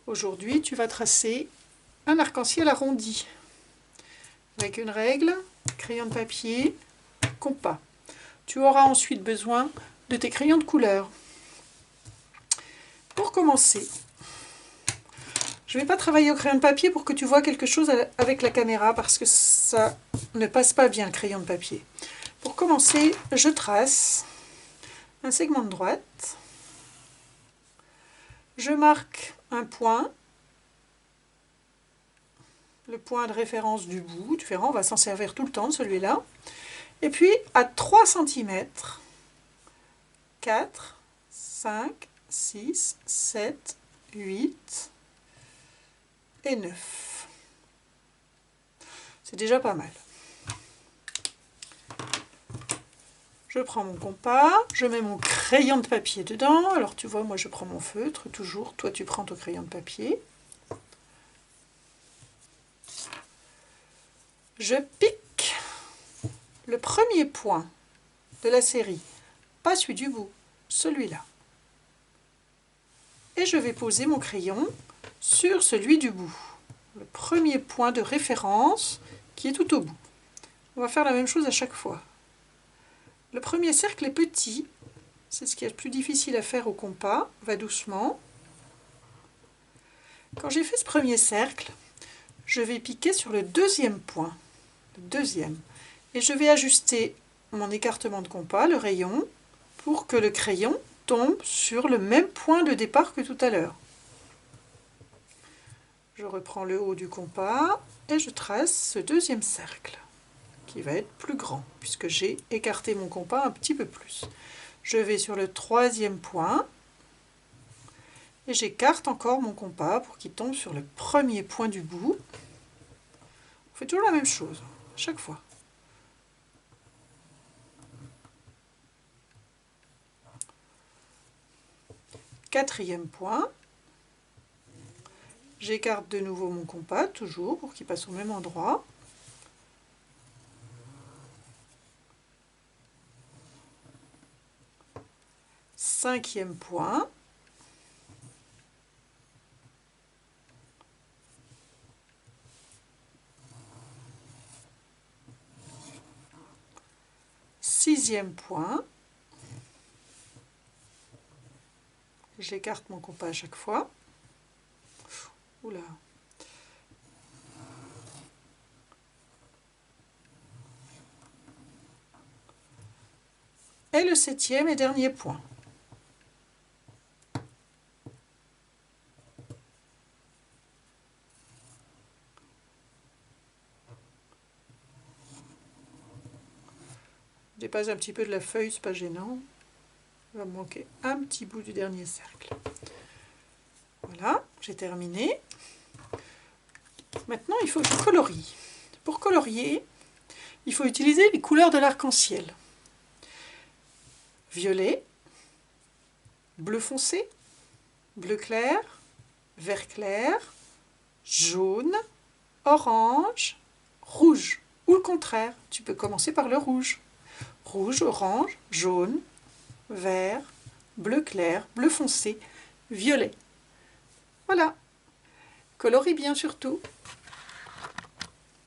Aujourd'hui, tu vas tracer un arc-en-ciel arrondi avec une règle, crayon de papier, compas. Tu auras ensuite besoin de tes crayons de couleur. Pour commencer, je ne vais pas travailler au crayon de papier pour que tu vois quelque chose avec la caméra parce que ça ne passe pas bien le crayon de papier. Pour commencer, je trace un segment de droite. Je marque un point, le point de référence du bout. Tu verras, on va s'en servir tout le temps, celui-là. Et puis, à 3 cm, 4, 5, 6, 7, 8 et 9. C'est déjà pas mal. Je prends mon compas, je mets mon crayon de papier dedans. Alors tu vois, moi je prends mon feutre, toujours. Toi tu prends ton crayon de papier. Je pique le premier point de la série, pas celui du bout, celui-là. Et je vais poser mon crayon sur celui du bout. Le premier point de référence qui est tout au bout. On va faire la même chose à chaque fois. Le premier cercle est petit, c'est ce qui est le plus difficile à faire au compas, va doucement. Quand j'ai fait ce premier cercle, je vais piquer sur le deuxième point, et je vais ajuster mon écartement de compas, le rayon, pour que le crayon tombe sur le même point de départ que tout à l'heure. Je reprends le haut du compas et je trace ce deuxième cercle, qui va être plus grand, puisque j'ai écarté mon compas un petit peu plus. Je vais sur le troisième point, et j'écarte encore mon compas pour qu'il tombe sur le premier point du bout. On fait toujours la même chose, à chaque fois. Quatrième point, j'écarte de nouveau mon compas, toujours, pour qu'il passe au même endroit. Cinquième point, sixième point, j'écarte mon compas à chaque fois. Oula. Et le septième et dernier point. Je dépasse un petit peu de la feuille, c'est pas gênant. Il va me manquer un petit bout du dernier cercle. Voilà, j'ai terminé. Maintenant, il faut que je colorie. Pour colorier, il faut utiliser les couleurs de l'arc-en-ciel. Violet, bleu foncé, bleu clair, vert clair, jaune, orange, rouge. Ou le contraire, tu peux commencer par le rouge. Rouge, orange, jaune, vert, bleu clair, bleu foncé, violet. Voilà. Colorie bien surtout.